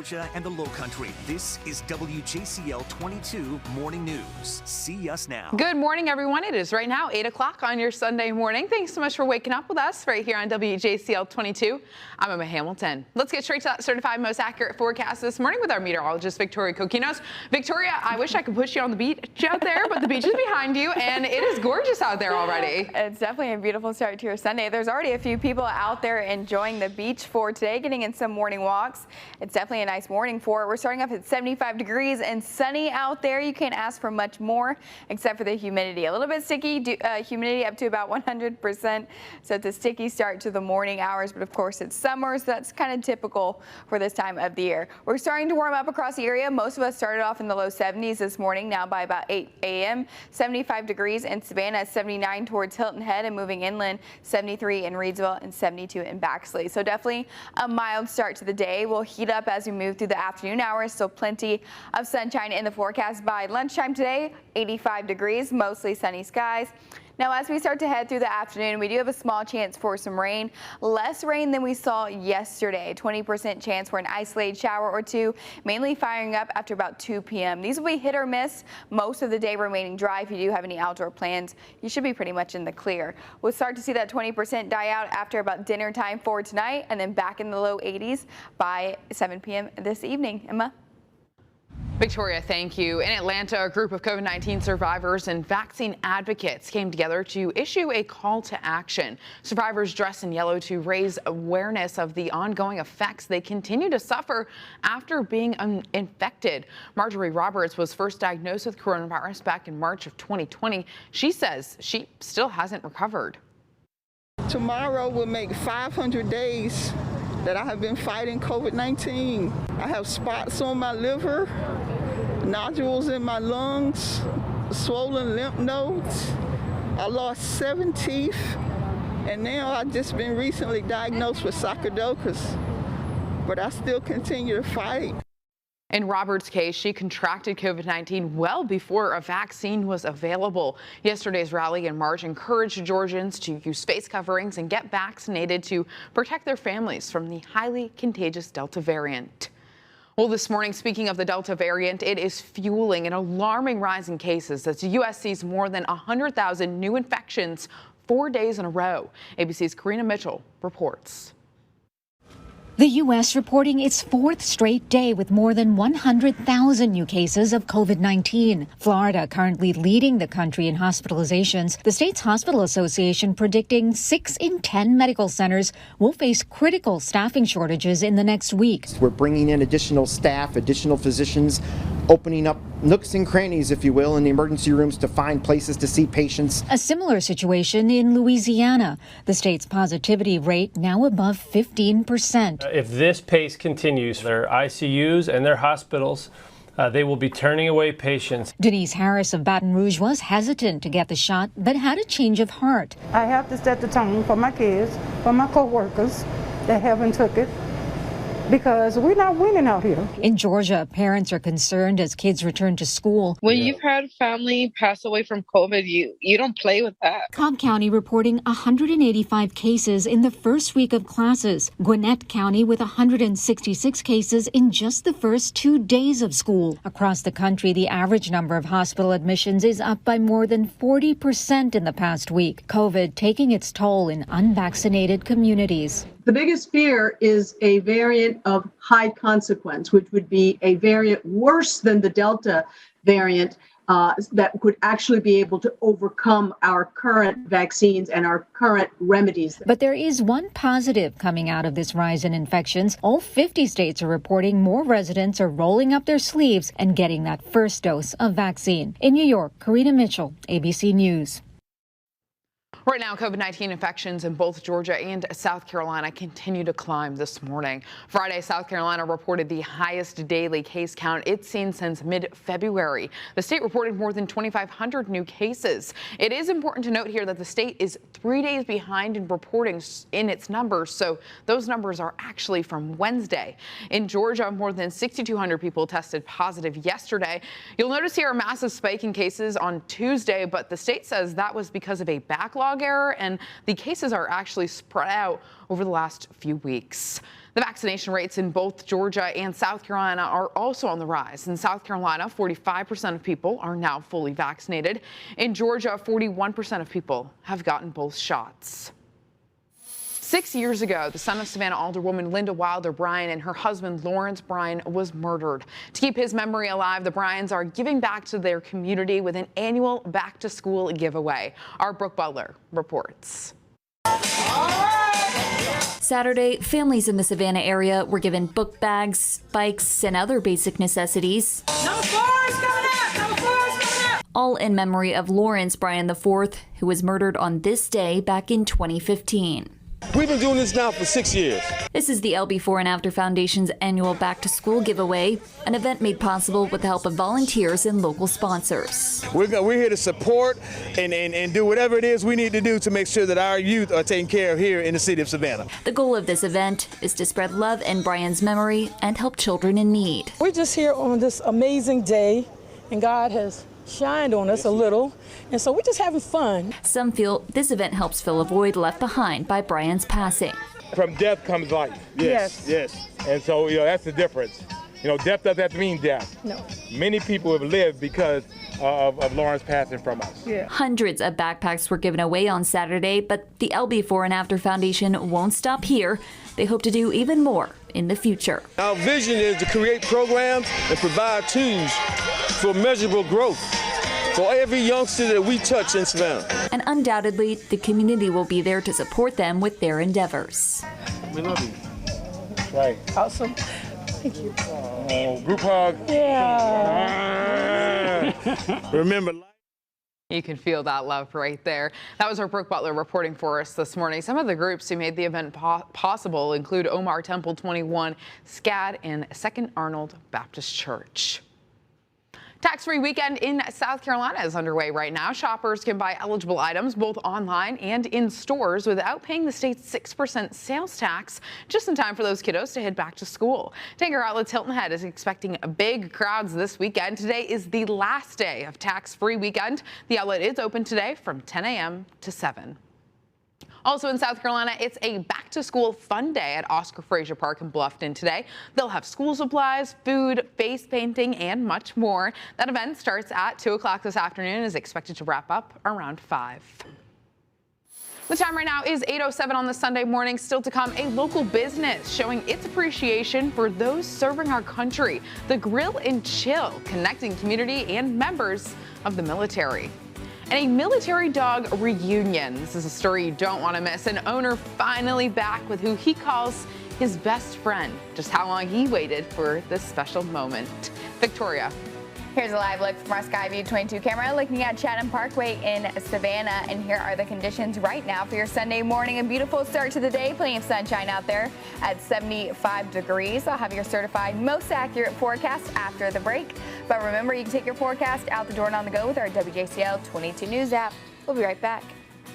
Georgia and the Low Country. This is WJCL 22 Morning News. See us now. Good morning, everyone. It is right now 8 o'clock on your Sunday morning. Thanks so much for waking up with us right here on WJCL 22. I'm Emma Hamilton. Let's get straight to that certified most accurate forecast this morning with our meteorologist, Victoria Kokinos. Victoria, I wish I could push you on the beach out there, but the beach is behind you, and it is gorgeous out there already. It's definitely a beautiful start to your Sunday. There's already a few people out there enjoying the beach for today, getting in some morning walks. It's definitely a nice morning for it. We're starting off at 75 degrees and sunny out there. You can't ask for much more except for the humidity. A little bit sticky, humidity up to about 100%. So it's a sticky start to the morning hours, but of course it's summer, so that's kind of typical for this time of the year. We're starting to warm up across the area. Most of us started off in the low 70s this morning, now by about 8 a.m. 75 degrees in Savannah, 79 towards Hilton Head and moving inland, 73 in Reidsville and 72 in Baxley. So definitely a mild start to the day. We'll heat up as we move through the afternoon hours, so plenty of sunshine in the forecast by lunchtime today. 85 degrees, mostly sunny skies. Now, as we start to head through the afternoon, we do have a small chance for some rain. Less rain than we saw yesterday. 20% chance for an isolated shower or two, mainly firing up after about 2 p.m. These will be hit or miss. Most of the day remaining dry. If you do have any outdoor plans, you should be pretty much in the clear. We'll start to see that 20% die out after about dinner time for tonight, and then back in the low 80s by 7 p.m. this evening. Emma? Victoria, thank you. In Atlanta, a group of COVID-19 survivors and vaccine advocates came together to issue a call to action. Survivors dressed in yellow to raise awareness of the ongoing effects they continue to suffer after being infected. Marjorie Roberts was first diagnosed with coronavirus back in March of 2020. She says she still hasn't recovered. Tomorrow will make 500 days that I have been fighting COVID-19. I have spots on my liver, nodules in my lungs, swollen lymph nodes. I lost 7 teeth, and now I've just been recently diagnosed with sarcoidosis, but I still continue to fight. In Robert's case, she contracted COVID-19 well before a vaccine was available. Yesterday's rally in March encouraged Georgians to use face coverings and get vaccinated to protect their families from the highly contagious Delta variant. Well, this morning, speaking of the Delta variant, it is fueling an alarming rise in cases as the U.S. sees more than 100,000 new infections 4 days in a row. ABC's Karina Mitchell reports. The U.S. reporting its 4th straight day with more than 100,000 new cases of COVID-19. Florida currently leading the country in hospitalizations. The state's hospital association predicting 6 in 10 medical centers will face critical staffing shortages in the next week. We're bringing in additional staff, additional physicians, opening up nooks and crannies, if you will, in the emergency rooms to find places to see patients. A similar situation in Louisiana. The state's positivity rate now above 15%. If this pace continues, their ICUs and their hospitals, they will be turning away patients. Denise Harris of Baton Rouge was hesitant to get the shot, but had a change of heart. I have to set the tone for my kids, for my co-workers that haven't took it, because we're not winning out here. In Georgia, parents are concerned as kids return to school. When you've had family pass away from COVID, you don't play with that. Cobb County reporting 185 cases in the first week of classes. Gwinnett County with 166 cases in just the first 2 days of school. Across the country, the average number of hospital admissions is up by more than 40% in the past week. COVID taking its toll in unvaccinated communities. The biggest fear is a variant of high consequence, which would be a variant worse than the Delta variant that could actually be able to overcome our current vaccines and our current remedies. But there is one positive coming out of this rise in infections. All 50 states are reporting more residents are rolling up their sleeves and getting that first dose of vaccine. In New York, Karina Mitchell, ABC News. Right now, COVID-19 infections in both Georgia and South Carolina continue to climb this morning. Friday, South Carolina reported the highest daily case count it's seen since mid-February. The state reported more than 2,500 new cases. It is important to note here that the state is 3 days behind in reporting in its numbers, so those numbers are actually from Wednesday. In Georgia, more than 6,200 people tested positive yesterday. You'll notice here a massive spike in cases on Tuesday, but the state says that was because of a backlog error, and the cases are actually spread out over the last few weeks. The vaccination rates in both Georgia and South Carolina are also on the rise. In South Carolina, 45% of people are now fully vaccinated. In Georgia, 41% of people have gotten both shots. 6 years ago, the son of Savannah Alderwoman Linda Wilder Bryan and her husband Lawrence Bryan was murdered. To keep his memory alive, the Bryans are giving back to their community with an annual back-to-school giveaway. Our Brooke Butler reports. Saturday, families in the Savannah area were given book bags, bikes, and other basic necessities. All in memory of Lawrence Bryan IV, who was murdered on this day back in 2015. We've been doing this now for 6 years. This is the L Before and After Foundation's annual Back to School giveaway, an event made possible with the help of volunteers and local sponsors. We're here to support and do whatever it is we need to do to make sure that our youth are taken care of here in the city of Savannah. The goal of this event is to spread love in Bryan's memory and help children in need. We're just here on this amazing day, and God has shined on us a little, and so we're just having fun. Some feel this event helps fill a void left behind by Bryan's passing. From death comes life. Yes. And so, that's the difference. Death doesn't have to mean death. No. Many people have lived because of Lawrence passing from us. Yeah. Hundreds of backpacks were given away on Saturday, but the L Before and After Foundation won't stop here. They hope to do even more in the future. Our vision is to create programs and provide tools for measurable growth for every youngster that we touch in Savannah. And undoubtedly, the community will be there to support them with their endeavors. We love you. Right. Awesome. Thank you. Oh, group hug. Yeah. Remember. You can feel that love right there. That was our Brooke Butler reporting for us this morning. Some of the groups who made the event possible include Omar Temple 21, SCAD, and Second Arnold Baptist Church. Tax-free weekend in South Carolina is underway right now. Shoppers can buy eligible items both online and in stores without paying the state's 6% sales tax, just in time for those kiddos to head back to school. Tanger Outlets Hilton Head is expecting big crowds this weekend. Today is the last day of tax-free weekend. The outlet is open today from 10 a.m. to 7. Also in South Carolina, it's a back-to-school fun day at Oscar Frazier Park in Bluffton today. They'll have school supplies, food, face painting, and much more. That event starts at 2 o'clock this afternoon and is expected to wrap up around 5. The time right now is 8:07 on the Sunday morning. Still to come, a local business showing its appreciation for those serving our country. The Grill and Chill, connecting community and members of the military. And a military dog reunion. This is a story you don't want to miss. An owner finally back with who he calls his best friend. Just how long he waited for this special moment. Victoria. Here's a live look from our Skyview 22 camera looking at Chatham Parkway in Savannah. And here are the conditions right now for your Sunday morning. A beautiful start to the day. Plenty of sunshine out there at 75 degrees. I'll have your certified most accurate forecast after the break. But remember, you can take your forecast out the door and on the go with our WJCL 22 News app. We'll be right back.